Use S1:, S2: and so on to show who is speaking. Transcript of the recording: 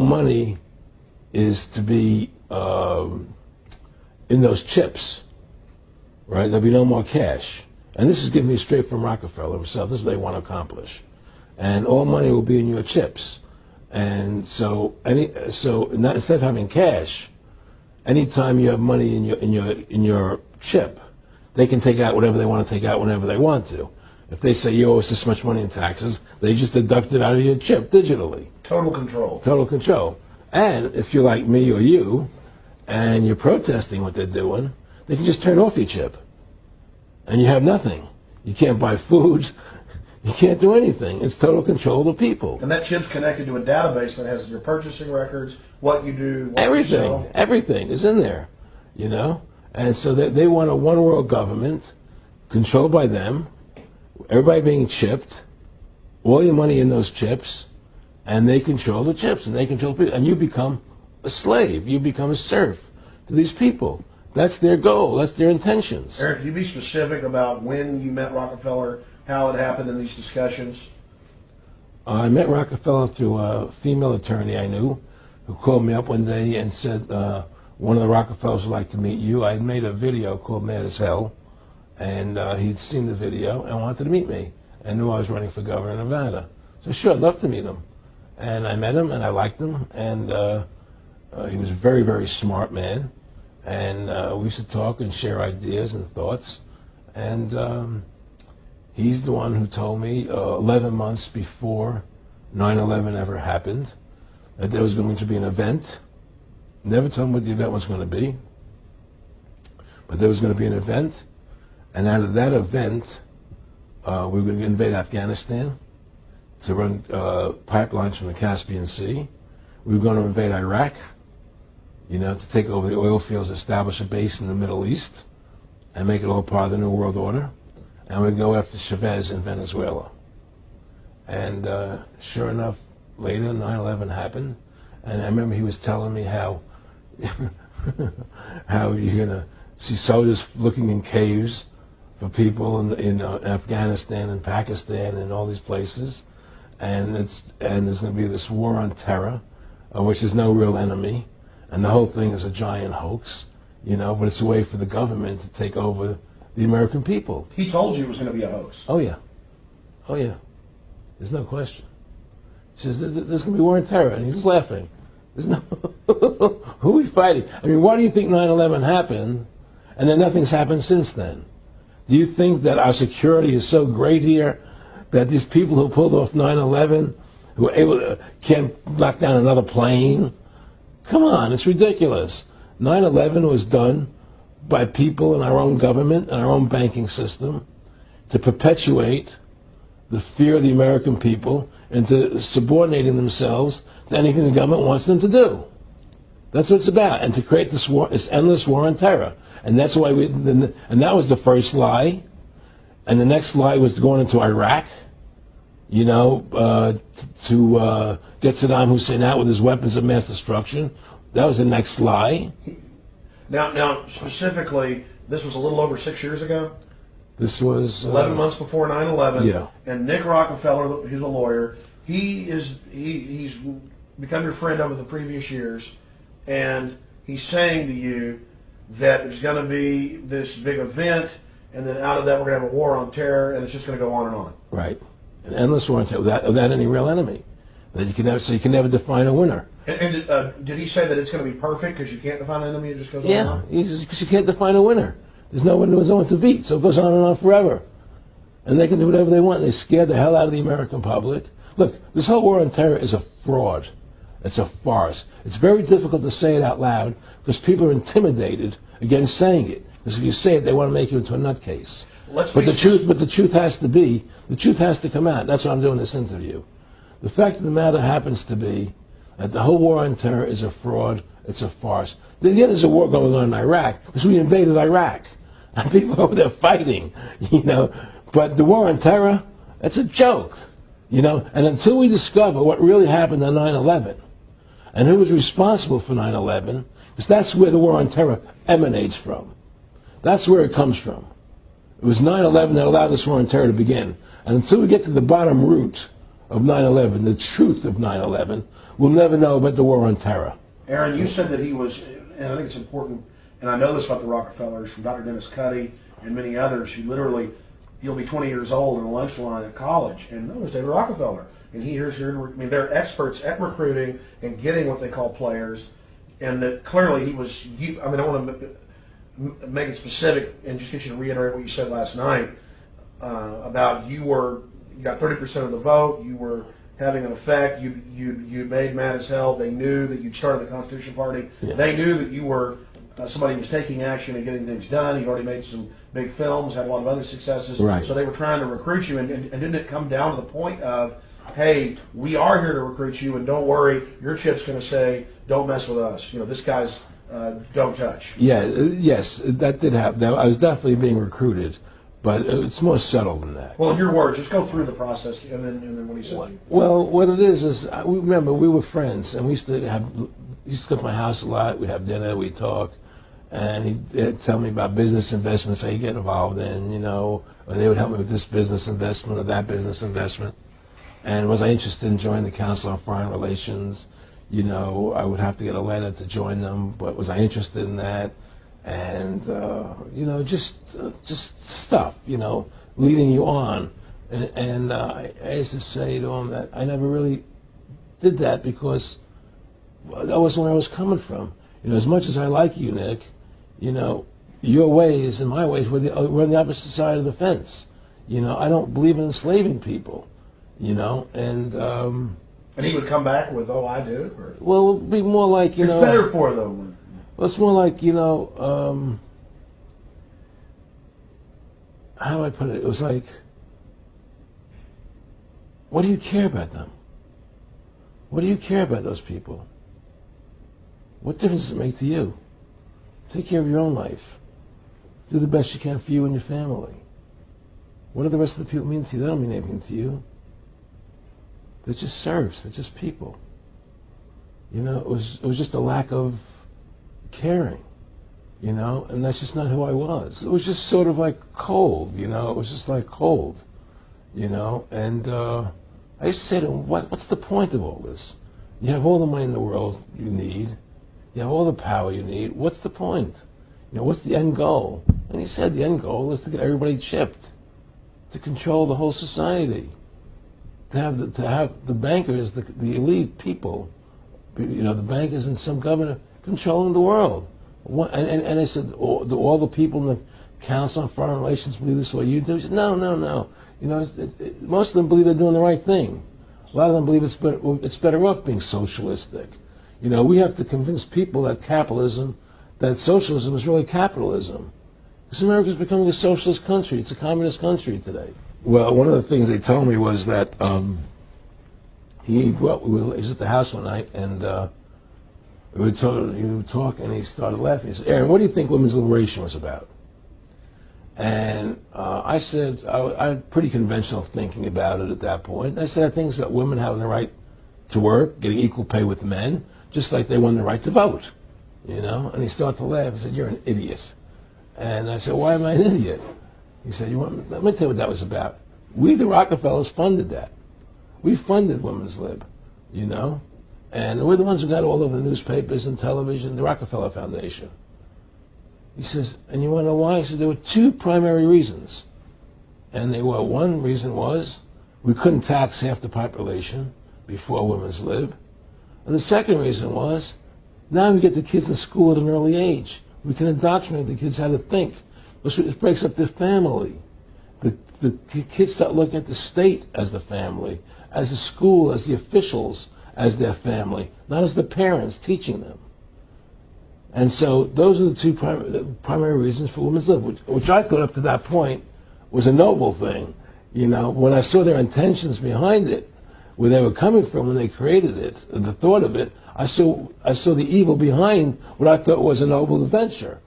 S1: Money is to be in those chips, right? There'll be no more cash. And this is giving me straight from Rockefeller himself. This is what they want to accomplish. And all money will be in your chips. And so instead of having cash, anytime you have money in your chip, they can take out whatever they want to take out whenever they want to. If they say you owe us this much money in taxes, they just deduct it out of your chip digitally.
S2: Total control.
S1: Total control. And if you're like me or you, and you're protesting what they're doing, they can just turn off your chip. And you have nothing. You can't buy food. You can't do anything. It's total control of the people.
S2: And that chip's connected to a database that has your purchasing records, what you do, what
S1: everything,
S2: you sell.
S1: Everything is in there, you know? And so they want a one world government controlled by them, everybody being chipped, all your money in those chips, and they control the chips, and they control people. And you become a slave. You become a serf to these people. That's their goal. That's their intentions.
S2: Eric, can you be specific about when you met Rockefeller, how it happened in these discussions?
S1: I met Rockefeller through a female attorney I knew who called me up one day and said, one of the Rockefellers would like to meet you. I had made a video called Mad as Hell, and he'd seen the video and wanted to meet me and knew I was running for governor of Nevada. So sure, I'd love to meet him. And I met him, and I liked him, and he was a very, very smart man. And we used to talk and share ideas and thoughts. And he's the one who told me 11 months before 9/11 ever happened that there was going to be an event. Never told him what the event was going to be, but there was going to be an event. And out of that event, we were going to invade Afghanistan to run pipelines from the Caspian Sea. We were going to invade Iraq, you know, to take over the oil fields, establish a base in the Middle East, and make it all part of the New World Order. And we'd go after Chavez in Venezuela. And sure enough, later 9/11 happened. And I remember he was telling me how how you're going to see soldiers looking in caves for people in Afghanistan and Pakistan and all these places. And there's going to be this war on terror, which is no real enemy. And the whole thing is a giant hoax, you know, but it's a way for the government to take over the American people.
S2: He told you it was going to be a hoax.
S1: Oh, yeah. Oh, yeah. There's no question. He says, there's going to be war on terror. And he's laughing. There's no... Who are we fighting? I mean, why do you think 9/11 happened and then nothing's happened since then? Do you think that our security is so great here that these people who pulled off 9/11, who were able to, can't knock down another plane? Come on, it's ridiculous. 9/11 was done by people in our own government and our own banking system to perpetuate the fear of the American people into subordinating themselves to anything the government wants them to do. That's what it's about, and to create this war, this endless war on terror. And that's why and that was the first lie. And the next lie was going into Iraq, you know, to get Saddam Hussein out with his weapons of mass destruction. That was the next lie.
S2: Now, specifically, this was a little over 6 years ago.
S1: This was
S2: 11 months before 9/11.
S1: Yeah.
S2: And Nick Rockefeller, he's a lawyer. He's become your friend over the previous years, and he's saying to you that there's going to be this big event, and then out of that we're going to have a war on terror, and it's just going to go on and on.
S1: Right, an endless war on terror without any real enemy. That you can never, so you can never define a winner.
S2: And did he say that it's going to be perfect because you can't define an enemy? It just goes on
S1: Yeah,
S2: and on?
S1: because you can't define a winner. There's no one to beat, so it goes on and on forever. And they can do whatever they want. They scare the hell out of the American public. Look, this whole war on terror is a fraud. It's a farce. It's very difficult to say it out loud because people are intimidated against saying it. Because if you say it, they want to make you into a nutcase. But the truth has to come out. That's why I'm doing this interview. The fact of the matter happens to be that the whole war on terror is a fraud. It's a farce. Yeah, there's a war going on in Iraq because we invaded Iraq. And people over there fighting, you know. But the war on terror, it's a joke, you know. And until we discover what really happened on 9/11 and who was responsible for 9/11, because that's where the war on terror emanates from. That's where it comes from. It was 9/11 that allowed this war on terror to begin. And until we get to the bottom root of 9/11, the truth of 9/11, we'll never know about the war on terror.
S2: Aaron, you said that he was, and I think it's important, and I know this about the Rockefellers from Dr. Dennis Cuddy and many others who literally, you'll be 20 years old in a lunch line at college, and no, it's David Rockefeller. And they're experts at recruiting and getting what they call players, and that clearly he was, I want to make it specific and just get you to reiterate what you said last night about you got 30% of the vote, you were having an effect, you made mad as hell, they knew that you'd started the Constitution Party, they knew that you were somebody who was taking action and getting things done, you'd already made some big films, had a lot of other successes, so they were trying to recruit you, and didn't it come down to the point of, hey, we are here to recruit you, and don't worry, your chip's going to say, don't mess with us. This guy's don't touch.
S1: Yeah, yes, that did happen. I was definitely being recruited, but it's more subtle than that.
S2: Well, in your words, just go through the process, and then what he said.
S1: Well, what it is remember, we were friends, and we used to come to my house a lot. We'd have dinner, we'd talk, and he'd tell me about business investments that he'd get involved in, or they would help me with this business investment or that business investment. And was I interested in joining the Council on Foreign Relations? I would have to get a letter to join them, but was I interested in that? And, just stuff, leading you on. And I used to say to him that I never really did that because that wasn't where I was coming from. As much as I like you, Nick, your ways and my ways, we're on the opposite side of the fence. I don't believe in enslaving people. And
S2: he would come back with, oh, I do? Or?
S1: Well, it would be more like,
S2: it's better for them.
S1: Well, it's more like, how do I put it? It was like, what do you care about them? What do you care about those people? What difference does it make to you? Take care of your own life. Do the best you can for you and your family. What do the rest of the people mean to you? They don't mean anything to you. They're just serfs. They're just people. It was just a lack of caring, and that's just not who I was. It was just sort of like cold, it was just like cold, and I used to say to him, what's the point of all this? You have all the money in the world you need. You have all the power you need. What's the point? What's the end goal? And he said the end goal is to get everybody chipped, to control the whole society. To have the bankers, the elite people, the bankers and some governor controlling the world. And I said, do all the people in the Council on Foreign Relations believe this way you do? He said, no. Most of them believe they're doing the right thing. A lot of them believe it's better off being socialistic. We have to convince people that socialism is really capitalism. Because America is becoming a socialist country. It's a communist country today. Well, one of the things they told me was that he was at the house one night, and he would talk, and he started laughing. He said, Aaron, what do you think women's liberation was about? And I said, I had pretty conventional thinking about it at that point. I said, I think it's about women having the right to work, getting equal pay with men, just like they won the right to vote. And he started to laugh. He said, you're an idiot. And I said, why am I an idiot? He said, let me tell you what that was about. We, the Rockefellers, funded that. We funded women's lib, and we're the ones who got all over the newspapers and television, the Rockefeller Foundation. He says, and you want to know why? He said, there were two primary reasons. And one reason was we couldn't tax half the population before women's lib. And the second reason was, now we get the kids in school at an early age. We can indoctrinate the kids how to think. It breaks up the family. The kids start looking at the state as the family, as the school, as the officials, as their family, not as the parents teaching them. And so those are the two primary reasons for women's lib, which I thought up to that point was a noble thing. When I saw their intentions behind it, where they were coming from when they created it, the thought of it, I saw the evil behind what I thought was a noble adventure.